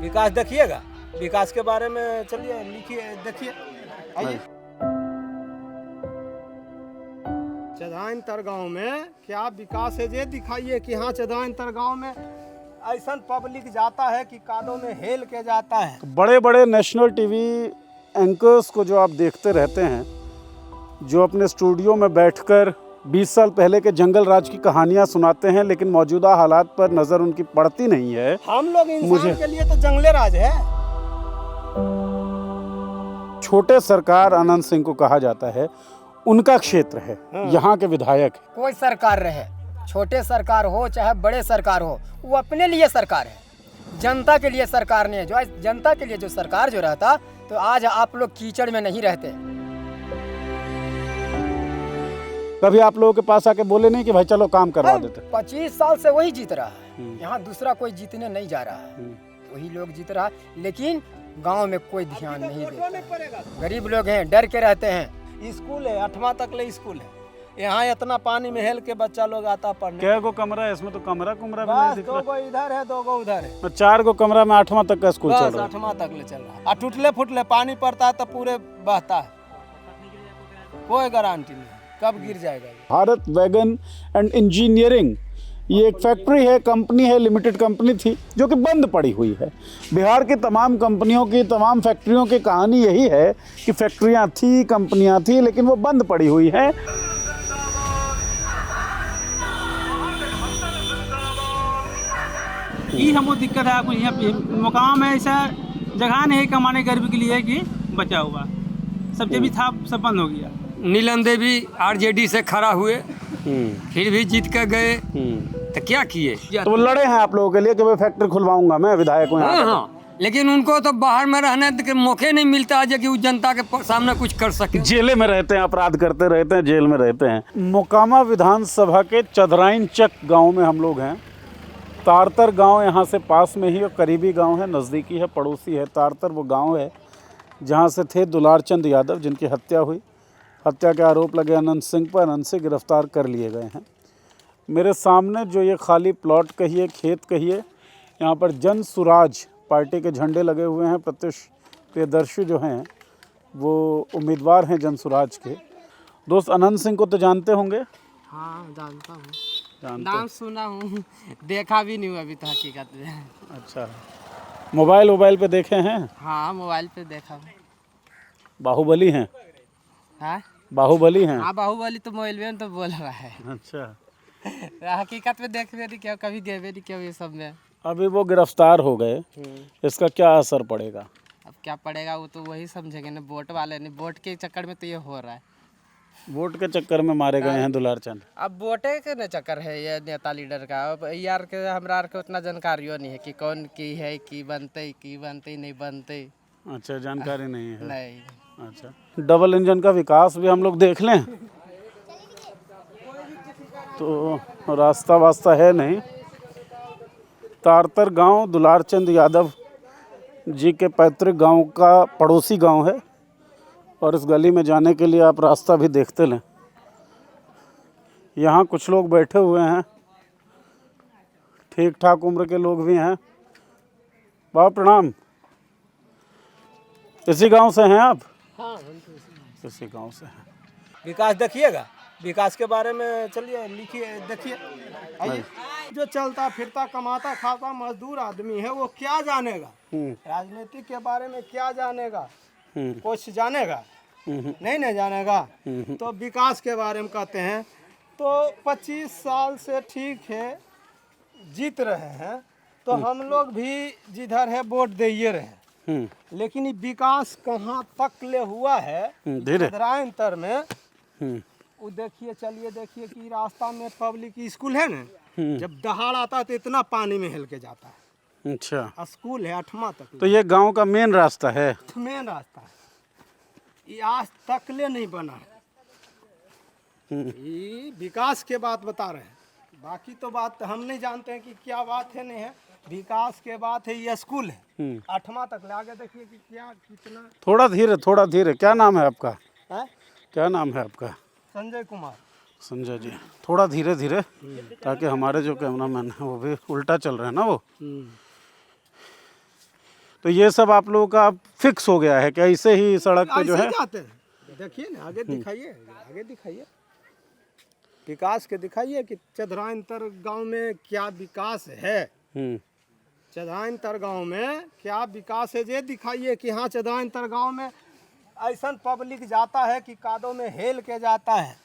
विकास देखिएगा, विकास के बारे में चलिए लिखिए, देखिए, आइए। चदाइन तर गाँव में क्या विकास है ये दिखाइए कि हाँ चदाइन तर गाँव में ऐसा पब्लिक जाता है कि कादों में हेल के जाता है। बड़े बड़े नेशनल टीवी एंकर्स को जो आप देखते रहते हैं, जो अपने स्टूडियो में बैठकर 20 साल पहले के जंगल राज की कहानियां सुनाते हैं, लेकिन मौजूदा हालात पर नज़र उनकी पड़ती नहीं है। हम लोग इंसान के लिए तो जंगले राज है। छोटे सरकार आनंद सिंह को कहा जाता है, उनका क्षेत्र है, यहाँ के विधायक है। कोई सरकार रहे, छोटे सरकार हो चाहे बड़े सरकार हो, वो अपने लिए सरकार है, जनता के लिए सरकार नहीं है। जो आज जनता के लिए जो सरकार जो रहता, तो आज आप लोग कीचड़ में नहीं रहते। कभी आप लोगों के पास आके बोले नहीं कि भाई चलो काम करवा देते? 25 साल से वही जीत रहा है, यहाँ दूसरा कोई जीतने नहीं जा रहा है, वही लोग जीत रहा है। लेकिन गांव में कोई ध्यान नहीं देता, गरीब लोग हैं, डर के रहते हैं। स्कूल है, 8वां तक ले स्कूल है, यहाँ इतना पानी में हेल के बच्चा लोग आता पढ़ने। क्या को कमरा है इसमें? तो कमरा भी नहीं दिख रहा। 2 गो इधर है, 2 गो उधर है, 4 गो कमरा में 8वां तक का स्कूल चल रहा है। 8वां तक ले चल रहा है। और टूटले फुटले पानी पड़ता है तो पूरे बहता है, कोई गारंटी नहीं कब गिर जाएगा। भारत वैगन एंड इंजीनियरिंग, ये एक फैक्ट्री है, कंपनी है, लिमिटेड कंपनी थी जो कि बंद पड़ी हुई है। बिहार की तमाम कंपनियों की, तमाम फैक्ट्रियों की कहानी यही है कि फैक्ट्रियां थी, कंपनियां थी, लेकिन वो बंद पड़ी हुई है। ये हमको दिक्कत है, आपको यहाँ मुकाम है, ऐसा जगह नहीं कमाने गरीब के लिए कि बचा हुआ सब जो भी था सब बंद हो गया। नीलम देवी आरजेडी से खड़ा हुए, फिर भी जीत कर गए, तो क्या किए? तो वो लड़े हैं आप लोगों के लिए कि मैं फैक्ट्री खुलवाऊंगा, मैं विधायक हूँ। हाँ, लेकिन उनको तो बाहर में रहने के मौके नहीं मिलता है कि वो जनता के सामने कुछ कर सके। जेल में रहते हैं, अपराध करते रहते हैं, जेल में रहते हैं। मोकामा विधानसभा के चदराइन चक गांव में हम लोग हैं। तारतर गांव यहाँ से पास में ही और करीबी गांव है, नज़दीकी है, पड़ोसी है। तारतर वो गांव है जहाँ से थे दुलार चंद यादव, जिनकी हत्या हुई। हत्या के आरोप लगे अनंत सिंह पर, अनंत से गिरफ्तार कर लिए गए हैं। मेरे सामने जो ये खाली प्लॉट कहिए, खेत कहिए, यहाँ पर जन सुराज पार्टी के झंडे लगे हुए हैं। प्रत्युष प्रियदर्शी जो हैं वो उम्मीदवार हैं जन सुराज के। दोस्त अनंत सिंह को तो जानते होंगे? हाँ जानता हूँ, जानते। नाम सुना हूँ, देखा भी नहीं हुआ अभी तो हकीकत में। अच्छा, मोबाइल पे देखे हैं? हाँ मोबाइल पे देखा हूँ। बाहुबली हैं? हाँ बाहुबली हैं? हाँ बाहुबली तो मोबाइल में तो बोल रहा है। अच्छा, हकीकत में देख भी नहीं क्या, कभी गए भी नहीं क्या ये सब में। अभी वो गिरफ्तार हो गए, इसका क्या असर पड़ेगा? अब क्या पड़ेगा वो तो वही समझेंगे ना, वोट वाले ने, वोट के चक्कर में तो ये हो रहा है। वोट के चक्कर में मारे गए हैं दुलार चंद। अब वोटे के न चक्कर है ये नेता लीडर का। अब यार के हमरा के उतना जानकारियों नहीं है कि कौन की है, की बनते नहीं बनते। अच्छा, जानकारी नहीं है? नहीं। अच्छा, डबल इंजन का विकास भी हम लोग देख लें तो रास्ता वास्ता है नहीं। तारतर गांव दुलार चंद यादव जी के पैतृक गांव का पड़ोसी गांव है, और इस गली में जाने के लिए आप रास्ता भी देखते लें। यहाँ कुछ लोग बैठे हुए हैं, ठीक ठाक उम्र के लोग भी हैं। बाबा प्रणाम, इसी गांव से हैं आप? हाँ, इसी गांव से हैं। विकास देखिएगा, विकास के बारे में चलिए लिखिए, देखिए, आइए। जो चलता फिरता कमाता खाता मजदूर आदमी है वो क्या जानेगा? राजनीति के बारे में क्या जानेगा? कुछ जानेगा? नहीं जानेगा। तो विकास के बारे में कहते हैं तो 25 साल से ठीक है जीत रहे हैं, तो हम लोग भी जिधर है वोट दे रहे हैं, लेकिन ये विकास कहाँ तक ले हुआ है चदराइन में। वो देखिए, चलिए देखिए कि रास्ता में पब्लिक स्कूल है ना, जब दहाड़ आता है तो इतना पानी में हिल के जाता है। अच्छा, स्कूल है 8वां तक। तो ये गांव का मेन रास्ता है? मेन रास्ता है, ये आज तक ले नहीं बना है। ये विकास के बात बता रहे हैं, बाकी तो बात हम नहीं जानते हैं कि क्या बात है, नहीं है। विकास के बात है, ये स्कूल है 8वां तक ले, आगे देखिए कि क्या कितना। थोड़ा धीरे। क्या नाम है आपका? क्या नाम है आपका? संजय कुमार। संजय जी, थोड़ा धीरे ताकि हमारे जो कैमरामैन हैं वो भी उल्टा चल रहे हैं ना वो। तो ये सब आप लोगों का फिक्स हो गया है कि ऐसे ही सड़क पे जो ऐसे है? जाते हैं। देखिए ना, आगे दिखाइए, आगे दिखाइए, विकास के दिखाइए कि चदराइनतर गांव में क्या विकास है। चदराइनतर गांव में क्या विकास है ये दिखाइए कि हाँ चदराइनतर गांव में ऐसा पब्लिक जाता है कि कादों में हेल के जाता है।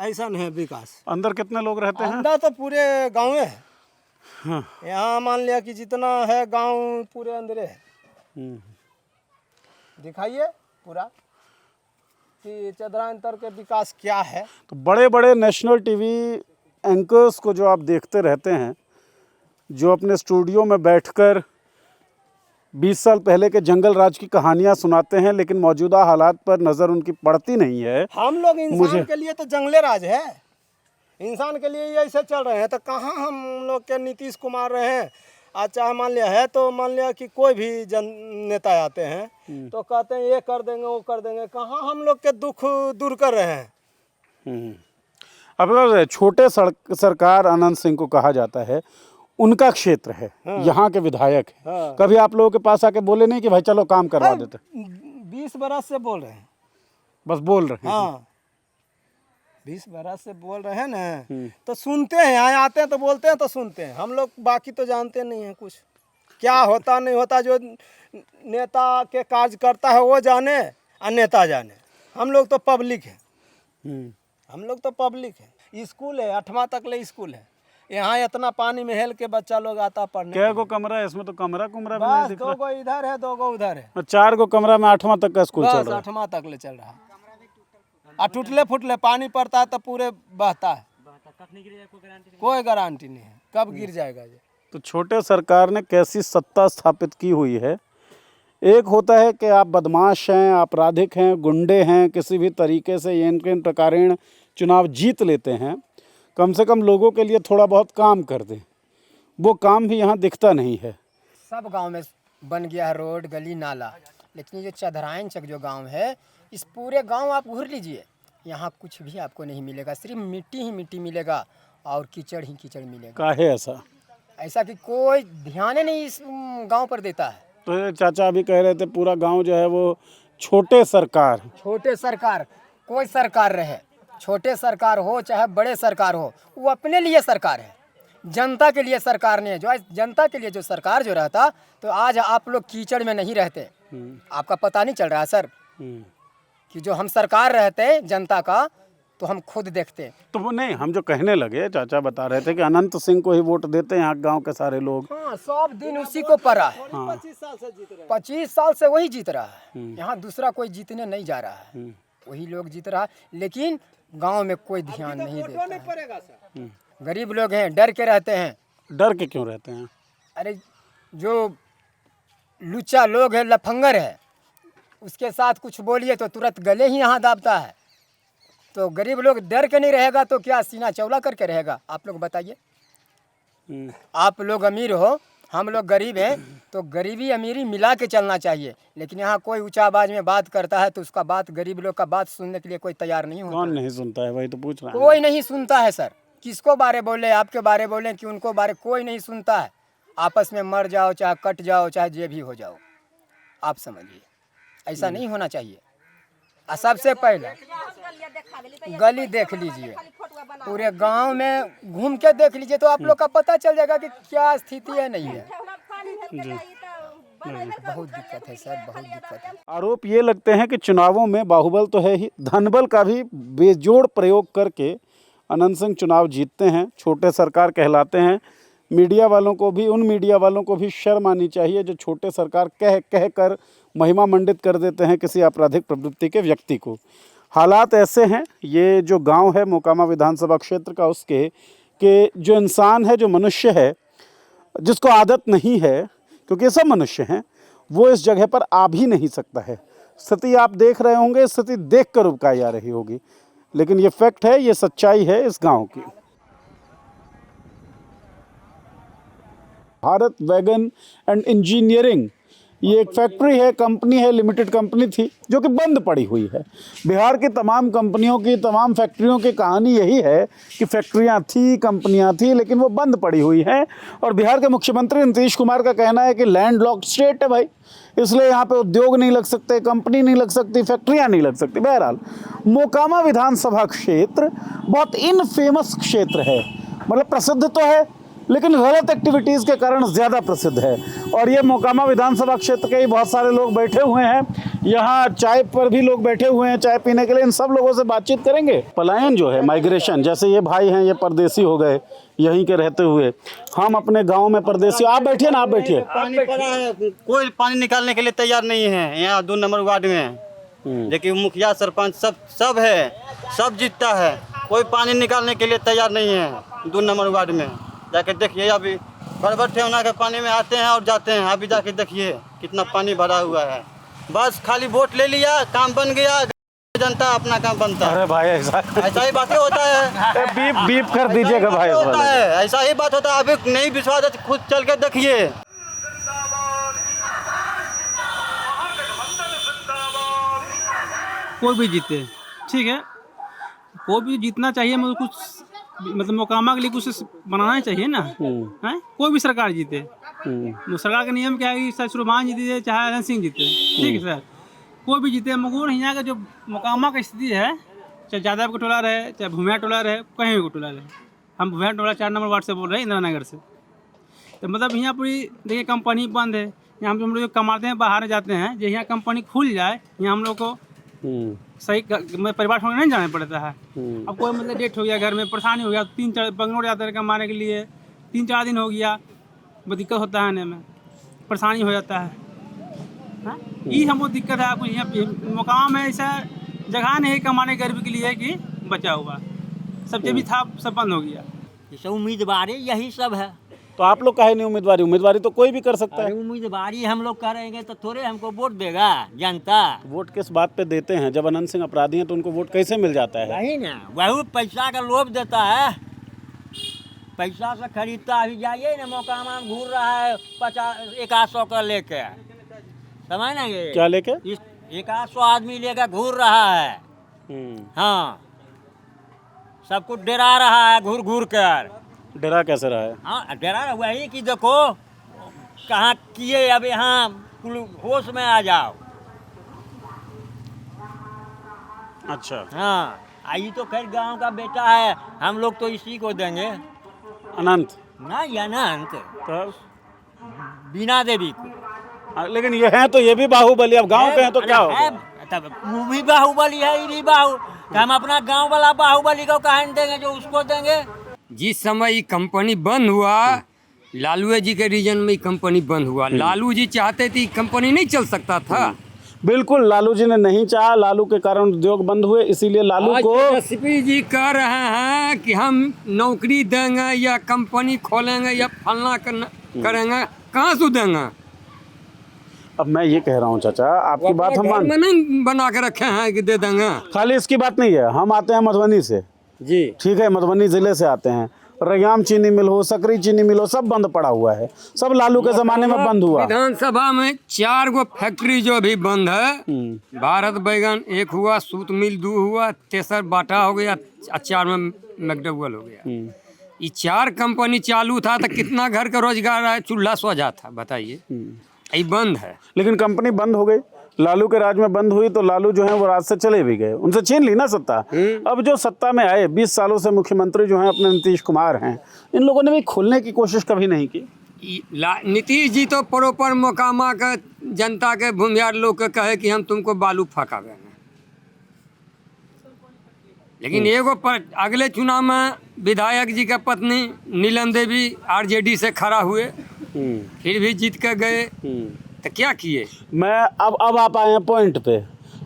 ऐसा है विकास। अंदर कितने लोग रहते हैं? अंदर तो पूरे गाँव है। हाँ। यहाँ मान लिया कि जितना है गांव पूरे अंदर है। दिखाइए पूरा कि चदराइनतर के विकास क्या है। तो बड़े बड़े नेशनल टीवी एंकर्स को जो आप देखते रहते हैं, जो अपने स्टूडियो में बैठकर 20 साल पहले के जंगल राज की कहानियां सुनाते हैं, लेकिन मौजूदा हालात पर नज़र उनकी पड़ती नहीं है। हम लोग इंसान के लिए तो जंगले राज है, इंसान के लिए ये ऐसे चल रहे हैं। तो कहाँ हम लोग के नीतीश कुमार रहे हैं, अच्छा मान लिया है तो मान लिया कि कोई भी नेता आते हैं तो कहते हैं ये कर देंगे वो कर देंगे। कहाँ हम लोग के दुख दूर कर रहे हैं। अब अगर छोटे सरकार अनंत सिंह को कहा जाता है, उनका क्षेत्र है, यहाँ के विधायक है, कभी आप लोगों के पास आके बोले नहीं कि भाई चलो काम करवा देते? 20 बरस से बोल रहे हैं, बस बोल रहे हैं। हाँ 20 बरस से बोल रहे हैं ना, तो सुनते हैं, यहाँ आते हैं तो बोलते हैं तो सुनते हैं। हम लोग बाकी तो जानते नहीं हैं कुछ, क्या होता नहीं होता। जो नेता के कार्य करता है वो जाने और नेता जाने। हम लोग तो पब्लिक है, हम लोग तो पब्लिक है। स्कूल है, 8वां तक ले स्कूल है। यहाँ इतना पानी में हेल के बच्चा लोग आता पढ़ने। क्या को कमरा है इसमें? तो कमरा भी नहीं बस दिख 2 गो इधर है 2 गो उधर है। रहा। 4 को कमरा में 8वां तक का स्कूल चल बस रहा है। 8वां तक ले चल रहा है। और टूटले फुटले पानी पड़ता है तो पूरे बहता है, कोई गारंटी नहीं है कब गिर जाएगा ये। तो छोटे सरकार ने कैसी सत्ता स्थापित की हुई है। एक होता है कि आप बदमाश हैं, आपराधिक हैं, गुंडे हैं, किसी भी तरीके से इन प्रकारेण चुनाव जीत लेते हैं, कम से कम लोगों के लिए थोड़ा बहुत काम कर दें। वो काम भी यहाँ दिखता नहीं है। सब गांव में बन गया है रोड गली नाला, लेकिन ये जो चदराइन चक जो गांव है, इस पूरे गांव आप घूर लीजिए, यहाँ कुछ भी आपको नहीं मिलेगा, सिर्फ मिट्टी ही मिट्टी मिलेगा और कीचड़ ही कीचड़ मिलेगा। काहे ऐसा? ऐसा कि कोई ध्यान ही नहीं इस गांव पर देता है। तो ये चाचा अभी कह रहे थे पूरा गांव जो है वो छोटे सरकार। छोटे सरकार, कोई सरकार रहे, छोटे सरकार हो चाहे बड़े सरकार हो, वो अपने लिए सरकार है, जनता के लिए सरकार नहीं है। जो जनता के लिए जो सरकार जो रहता, तो आज आप लोग कीचड़ में नहीं रहते। आपका पता नहीं चल रहा है सर कि जो हम सरकार रहते जनता का, तो हम खुद देखते। तो वो नहीं, हम जो कहने लगे, चाचा बता रहे थे कि अनंत सिंह को ही वोट देते हैं यहाँ गांव के सारे लोग। हाँ, सब दिन उसी को पड़ा है। 25 साल से जीत रहे हैं। 25 साल से वही जीत रहा है। यहाँ दूसरा कोई जीतने नहीं जा रहा है, वही लोग जीत रहा है। लेकिन गांव में कोई ध्यान नहीं देता नहीं है। पड़ेगा सर। गरीब लोग हैं, डर के रहते हैं। डर के क्यों रहते हैं? अरे जो लुच्चा लोग है, लफंगर है, उसके साथ कुछ बोलिए तो तुरंत गले ही यहाँ दाबता है। तो गरीब लोग डर के नहीं रहेगा तो क्या सीना चौड़ा करके रहेगा? आप लोग बताइए। आप लोग अमीर हो, हम लोग गरीब हैं, तो गरीबी अमीरी मिला के चलना चाहिए। लेकिन यहाँ कोई ऊंचा आवाज में बात करता है तो उसका बात, गरीब लोग का बात सुनने के लिए कोई तैयार नहीं होता। कौन नहीं सुनता है? वही तो पूछ रहा है। कोई नहीं सुनता है सर। किसको बारे बोले, आपके बारे बोले कि उनको बारे, कोई नहीं सुनता है। आपस में मर जाओ, चाहे कट जाओ, चाहे जे भी हो जाओ। आप समझिए, ऐसा नहीं होना चाहिए। सबसे पहले गली देख लीजिए, पूरे गांव में घूम के देख लीजिए तो आप लोग का पता चल जाएगा कि क्या स्थिति है, नहीं है। बहुत दिक्कत है सर, बहुत दिक्कत है। आरोप ये लगते हैं कि चुनावों में बाहुबल तो है ही, धनबल का भी बेजोड़ प्रयोग करके अनंत सिंह चुनाव जीतते हैं, छोटे सरकार कहलाते हैं। मीडिया वालों को भी, उन मीडिया वालों को भी शर्म आनी चाहिए जो छोटे सरकार कह कर महिमा मंडित कर देते हैं किसी आपराधिक प्रवृत्ति के व्यक्ति को। हालात ऐसे हैं, ये जो गांव है मोकामा विधानसभा क्षेत्र का, उसके कि जो इंसान है, जो मनुष्य है, जिसको आदत नहीं है, क्योंकि ये सब मनुष्य हैं, वो इस जगह पर आ भी नहीं सकता है। स्थिति आप देख रहे होंगे, स्थिति देख कर उबकाई आ रही होगी, लेकिन ये फैक्ट है, ये सच्चाई है इस गाँव की। भारत वैगन एंड इंजीनियरिंग ये एक फैक्ट्री है, कंपनी है, लिमिटेड कंपनी थी जो कि बंद पड़ी हुई है। बिहार की तमाम कंपनियों की, तमाम फैक्ट्रियों की कहानी यही है कि फैक्ट्रियां थी, कंपनियां थी, लेकिन वो बंद पड़ी हुई हैं। और बिहार के मुख्यमंत्री नीतीश कुमार का कहना है कि लैंड लॉक्ड स्टेट है भाई, इसलिए यहाँ पे उद्योग नहीं लग सकते, कंपनी नहीं लग सकती, फैक्ट्रियाँ नहीं लग सकती। बहरहाल मोकामा विधानसभा क्षेत्र बहुत इनफेमस क्षेत्र है, मतलब प्रसिद्ध तो है लेकिन गलत एक्टिविटीज़ के कारण ज़्यादा प्रसिद्ध है। और ये मोकामा विधानसभा क्षेत्र के ही बहुत सारे लोग बैठे हुए हैं, यहाँ चाय पर भी लोग बैठे हुए हैं चाय पीने के लिए। इन सब लोगों से बातचीत करेंगे। पलायन जो है, माइग्रेशन, जैसे ये भाई हैं, ये परदेसी हो गए यहीं के रहते हुए, हम अपने गांव में परदेसी। आप बैठिए ना, आप बैठिए। पानी पड़ा है, कोई पानी निकालने के लिए तैयार नहीं है यहाँ 2 नंबर वार्ड में। देखिए मुखिया सरपंच सब है, सब जीतता है, कोई पानी निकालने के लिए तैयार नहीं है 2 नंबर वार्ड में। जाके देखिए, अभी बरबर ठेवना के पानी में आते हैं और जाते हैं। अभी जाके देखिए कितना पानी भरा हुआ है। बस खाली वोट ले लिया, काम बन गया, जनता अपना काम बनता है। अरे भाई ऐसा ही बातें होता है। बीप बीप कर दीजिएगा भाई। होता है, ऐसा ही बात होता है। अभी नहीं विश्वास है, खुद चल के देखिए। कोई भी जीते, ठीक है, कोई भी जीतना चाहिए, मतलब कुछ, मतलब मोकामा के लिए कुछ बनाना चाहिए ना, है? कोई भी सरकार जीते, तो सरकार का नियम क्या है कि सुरमान जीते चाहे हरन सिंह जीते, ठीक है सर, कोई भी जीते। मगर यहाँ का जो मोकामा की स्थिति है, चाहे यादव का टोला रहे, चाहे भूमिया टोला रहे, कहीं भी टोला रहे, हम भूमिया टोला 4 नंबर वार्ड से बोल रहे हैं, इंदिरा नगर से। तो मतलब यहाँ पूरी देखिए कंपनी बंद है, यहाँ हम लोग कमाते हैं, बाहर जाते हैं, जो यहाँ कंपनी खुल जाए, यहाँ हम लोग को सही परिवार छोड़कर नहीं जाना पड़ता है। अब कोई मतलब डेट हो गया, घर में परेशानी हो गया, 3-4 बंगलोर जाते हैं कमाने के लिए, 3-4 दिन हो गया, बहुत दिक्कत होता है, आने में परेशानी हो जाता है। ये हमको दिक्कत है। कुछ यहाँ मुकाम है, ऐसा जगह नहीं कमाने गरीबी के लिए कि बचा हुआ, सब जो भी था सब बंद हो गया। जैसे उम्मीदवारी यही सब है। तो आप लोग काहे नहीं उम्मीदवारी? उम्मीदवारी तो कोई भी कर सकता है। उम्मीदवारी हम लोग करेंगे तो थोड़े हमको वोट देगा जनता। वोट किस बात पे देते हैं? जब अनंत सिंह अपराधी हैं तो उनको वोट कैसे मिल जाता है? वही ना, वही पैसा का लोभ देता है, पैसा से खरीदता। अभी जाइए ना, मोकामा में घूर रहा है 50-100 का लेके, समझ ना, ये क्या लेके? 100 आदमी लेकर घूर रहा है। हाँ, सब कुछ डरा रहा है घूर घूर कर। डरा कैसे रहा है? हाँ, डरा वही कि देखो कहाँ किए, अब यहाँ होश में आ जाओ। अच्छा, हाँ, आई तो खैर गांव का बेटा है, हम लोग तो इसी को देंगे। अनंत ना, ये अनंत तो बीना देवी को। लेकिन ये हैं तो ये भी बाहुबली, अब गांव के हैं तो क्या होगा? तब वो भी बाहुबली है, ये भी तो हम अपना गांव वाला बाहुबली को कहाँ देंगे जो उसको देंगे। जिस समय ये कंपनी बंद हुआ, लालू जी के रीजन में कंपनी बंद हुआ, लालू जी चाहते थे कंपनी नहीं चल सकता था। बिल्कुल, लालू जी ने नहीं चाहा, लालू के कारण उद्योग बंद हुए, इसीलिए लालू को एसपी जी कह रहे हैं कि हम नौकरी देंगे या कंपनी खोलेंगे या फलना करेंगे, कहाँ से देंगे? अब मैं ये कह रहा हूँ चाचा, आपकी बात हम मान, नहीं बना के रखे हैं कि दे देंगे। खाली इसकी बात नहीं है। हम आते हैं मधुबनी से जी, ठीक है, मधुबनी जिले से आते हैं। रैयाम चीनी मिल हो, सकरी चीनी मिल हो, सब बंद पड़ा हुआ है, सब लालू के जमाने में बंद हुआ। विधानसभा में 4 गो फैक्ट्री जो भी बंद है, भारत बैगन 1 हुआ, सूत मिल 2 हुआ, तेसर बाटा हो गया, 4 में मैकडॉवेल हो गया। ये 4 कंपनी चालू था तो कितना घर का रोजगार है, चूल्हा सोजा था, बताइए। ये बंद है, लेकिन कंपनी बंद हो गई, लालू के राज में बंद हुई, तो लालू जो है वो राज से चले भी गए, उनसे छीन ली ना सत्ता। अब जो सत्ता में आए, 20 सालों से मुख्यमंत्री जो हैं अपने नीतीश कुमार हैं, इन लोगों ने भी खोलने की कोशिश कभी नहीं की। नीतीश जी तो प्रॉपर मोकामा का जनता के भूमियार लोग के कहे कि हम तुमको बालू फंकावे, लेकिन एगो पर अगले चुनाव में विधायक जी का पत्नी नीलम देवी आरजेडी से खड़ा हुए, फिर भी जीत कर गए, तो क्या किए? मैं अब आप आए हैं पॉइंट पे,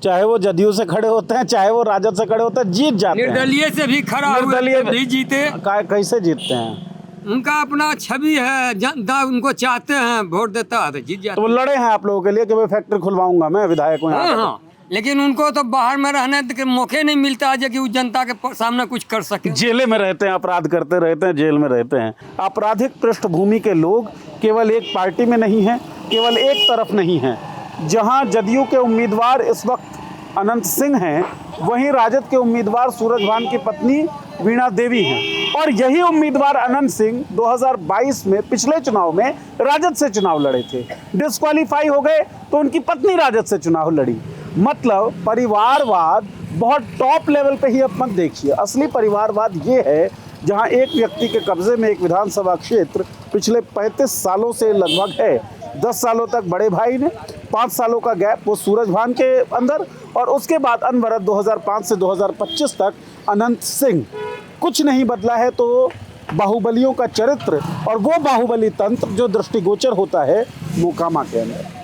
चाहे वो जदयू से खड़े होते हैं, चाहे वो राजद से खड़े होते हैं, जीत जाते हैं। निर्दलीय से भी खड़ा हुए, भी जीते। कैसे जीतते हैं? उनका अपना छवि है, जनता उनको चाहते हैं, वोट देता है तो जीत जाते। तो वो लड़े हैं आप लोगों के लिए कि मैं फैक्ट्री खुलवाऊंगा, मैं विधायक हूँ। हाँ, लेकिन उनको तो बाहर में रहने के मौके नहीं मिलता है कि वो जनता के सामने कुछ कर सके। जेलें में रहते हैं, अपराध करते रहते हैं, जेल में रहते हैं। आपराधिक पृष्ठभूमि के लोग केवल एक पार्टी में नहीं हैं, केवल एक तरफ नहीं हैं। जहां जदयू के उम्मीदवार इस वक्त अनंत सिंह हैं, वहीं राजद के उम्मीदवार सूरजभान की पत्नी वीणा देवी हैं। और यही उम्मीदवार अनंत सिंह 2022 में पिछले चुनाव में राजद से चुनाव लड़े थे, डिस्क्वालीफाई हो गए तो उनकी पत्नी राजद से चुनाव लड़ी। मतलब परिवारवाद बहुत टॉप लेवल पे ही अब मत देखिए। असली परिवारवाद ये है जहां एक व्यक्ति के कब्जे में एक विधानसभा क्षेत्र पिछले 35 सालों से लगभग है। 10 सालों तक बड़े भाई ने, 5 सालों का गैप वो सूरजभान के अंदर, और उसके बाद अनवरत 2005 से 2025 तक अनंत सिंह। कुछ नहीं बदला है तो बाहुबलियों का चरित्र और वो बाहुबली तंत्र जो दृष्टिगोचर होता है मोकामा के अंदर।